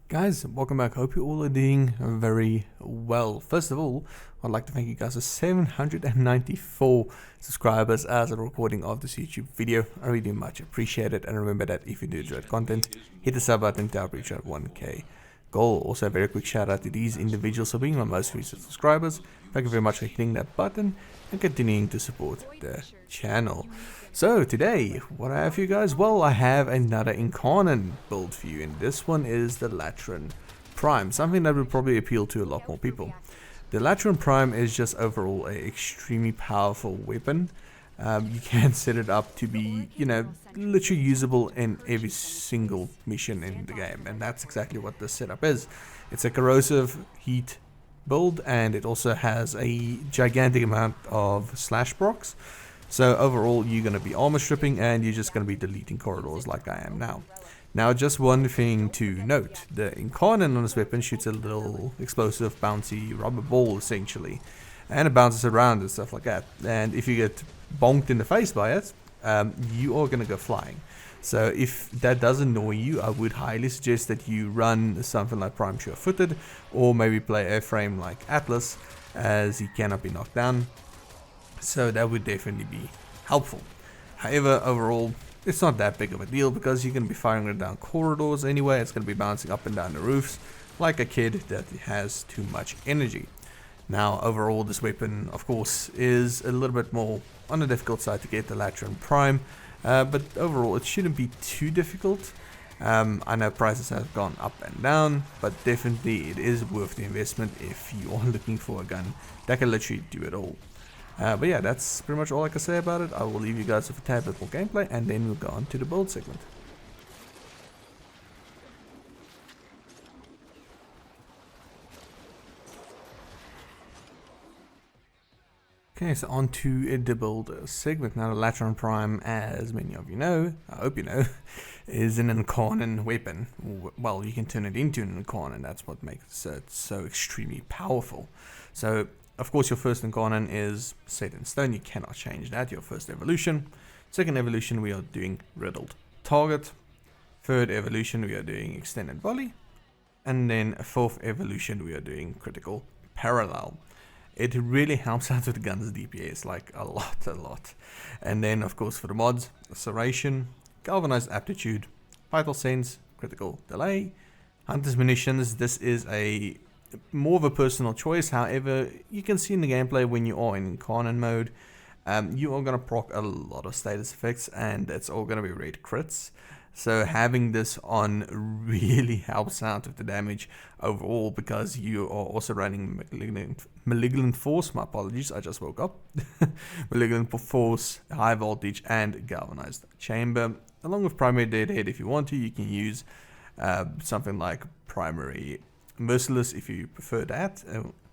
Guys, welcome back. Hope you all are doing very well. First of all, I'd like to thank you guys for 794 subscribers as a recording of this YouTube video. I really much appreciate it. And remember that if you do enjoy the content, hit the sub button to help reach that 1K goal. Also, a very quick shout out to these individuals for being my most recent subscribers. Thank you very much for hitting that button and continuing to support the channel. So today, what I have for you guys? Well, I have another Incarnate build for you, and this one is the Latron Prime, something that will probably appeal to a lot more people. The Latron Prime is just overall an extremely powerful weapon. You can set it up to be, literally usable in every single mission in the game, and that's exactly what this setup is. It's a corrosive heat build, and it also has a gigantic amount of slash procs. So overall, you're going to be armor stripping, and you're just going to be deleting corridors like I am now. Now, just one thing to note: the Incarnate on this weapon shoots a little explosive, bouncy rubber ball, essentially, and it bounces around and stuff like that. And if you get bonked in the face by it, you are going to go flying. So if that does annoy you, I would highly suggest that you run something like Prime Sure-Footed, or maybe play Warframe like Atlas, as he cannot be knocked down. So that would definitely be helpful. However, overall, it's not that big of a deal because you're going to be firing it down corridors anyway. It's going to be bouncing up and down the roofs like a kid that has too much energy. Now, overall, this weapon, of course, is a little bit more on the difficult side to get the Latron Prime. But overall, it shouldn't be too difficult. I know prices have gone up and down, but definitely it is worth the investment if you are looking for a gun that can literally do it all. But yeah, that's pretty much all I can say about it. I will leave you guys with a tad bit more gameplay, and then we'll go on to the build segment. Okay, so on to the build segment. Now, the Latron Prime, as many of you know, I hope you know, is an Incarnate weapon. Well, you can turn it into an Incarnate. That's what makes it so extremely powerful. So, of course, your first Incarnate is set in stone. You cannot change that. Your first evolution. Second evolution, we are doing Riddled Target. Third evolution, we are doing Extended Volley. And then fourth evolution, we are doing Critical Parallel. It really helps out with the gun's DPS, like a lot. And then, of course, for the mods, Serration, Galvanized Aptitude, Vital Sense, Critical Delay, Hunter's Munitions. This is a more of a personal choice. However, you can see in the gameplay when you are in Incarnate mode, you are going to proc a lot of status effects, and it's all going to be red crits. So having this on really helps out with the damage overall, because you are also running Malignant Force. My apologies, I just woke up. Malignant Force, High Voltage, and Galvanized Chamber. Along with Primary Deadhead, if you want to, you can use something like Primary Merciless if you prefer that.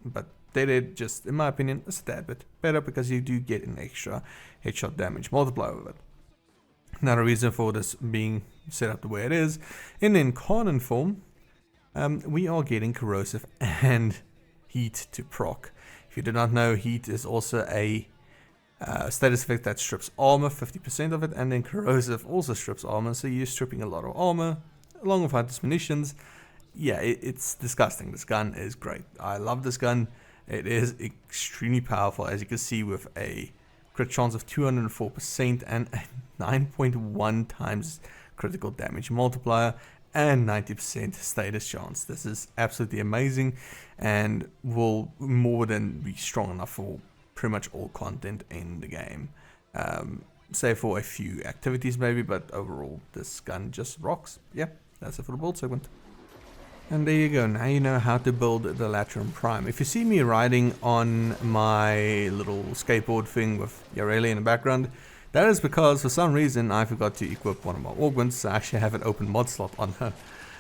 But Deadhead, just in my opinion, is a tad bit better because you do get an extra headshot damage multiplier with it. Another reason for this being set up the way it is, in the Incarnate form, we are getting Corrosive and Heat to proc. If you do not know, Heat is also a status effect that strips armor, 50% of it, and then Corrosive also strips armor, so you're stripping a lot of armor, along with Hunter's Munitions. Yeah, it's disgusting. This gun is great. I love this gun. It is extremely powerful, as you can see, with a crit chance of 204% and a 9.1 times critical damage multiplier and 90% status chance. This is absolutely amazing and will more than be strong enough for pretty much all content in the game. Save for a few activities maybe, but overall this gun just rocks. Yeah, that's it for the build segment. And there you go, now you know how to build the Latron Prime. If you see me riding on my little skateboard thing with Yareli in the background, that is because for some reason I forgot to equip one of my augments. I actually have an open mod slot on her.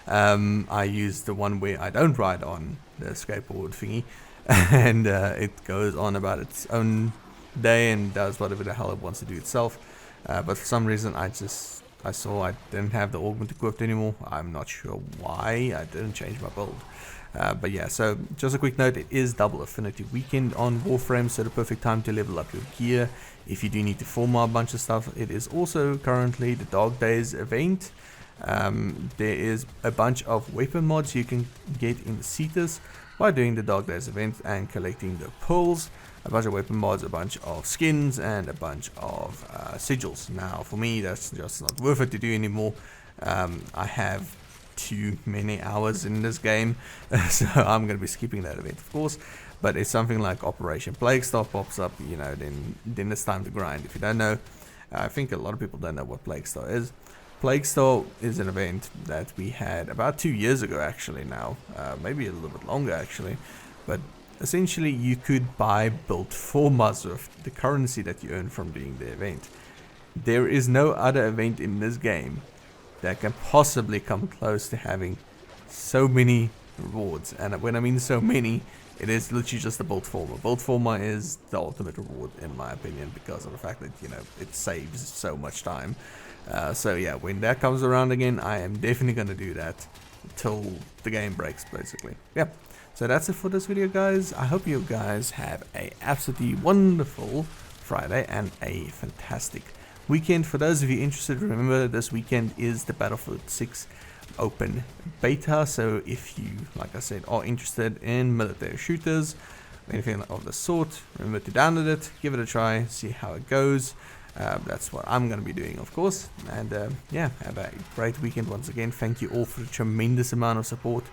I use the one where I don't ride on the skateboard thingy, and it goes on about its own day and does whatever the hell it wants to do itself. But for some reason I saw I didn't have the augment equipped anymore. I'm not sure why. I didn't change my build. But yeah, so just a quick note, it is Double Affinity Weekend on Warframe, so the perfect time to level up your gear if you do need to form a bunch of stuff. It is also currently the Dog Days event, There is a bunch of weapon mods you can get in the Cetus by doing the Dark Days event and collecting the pearls. A bunch of weapon mods, a bunch of skins, and a bunch of sigils. Now, for me, that's just not worth it to do anymore. I have too many hours in this game, so I'm going to be skipping that event, of course. But if something like Operation Plague Star pops up, you know, then it's time to grind. If you don't know, I think a lot of people don't know what Plague Star is. Plague Star is an event that we had about 2 years ago, actually. Now, maybe a little bit longer, actually. But essentially, you could buy built formats with the currency that you earn from doing the event. There is no other event in this game that can possibly come close to having so many rewards. And when I mean so many, it is literally just a built format. Built format is the ultimate reward, in my opinion, because of the fact that, you know, it saves so much time. So yeah, when that comes around again, I am definitely going to do that till the game breaks, basically. Yeah. So that's it for this video, guys. I hope you guys have a absolutely wonderful Friday and a fantastic weekend. For those of you interested, remember this weekend is the Battlefield 6 open beta. So if you, like I said, are interested in military shooters, anything of the sort, remember to download it, give it a try, see how it goes. That's what I'm going to be doing, of course. And yeah, have a great weekend once again. Thank you all for the tremendous amount of support.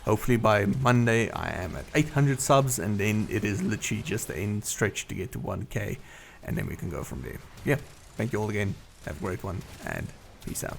Hopefully by Monday I am at 800 subs, and then it is literally just the end stretch to get to 1k, and then we can go from there. Yeah, thank you all again. Have a great one, and peace out.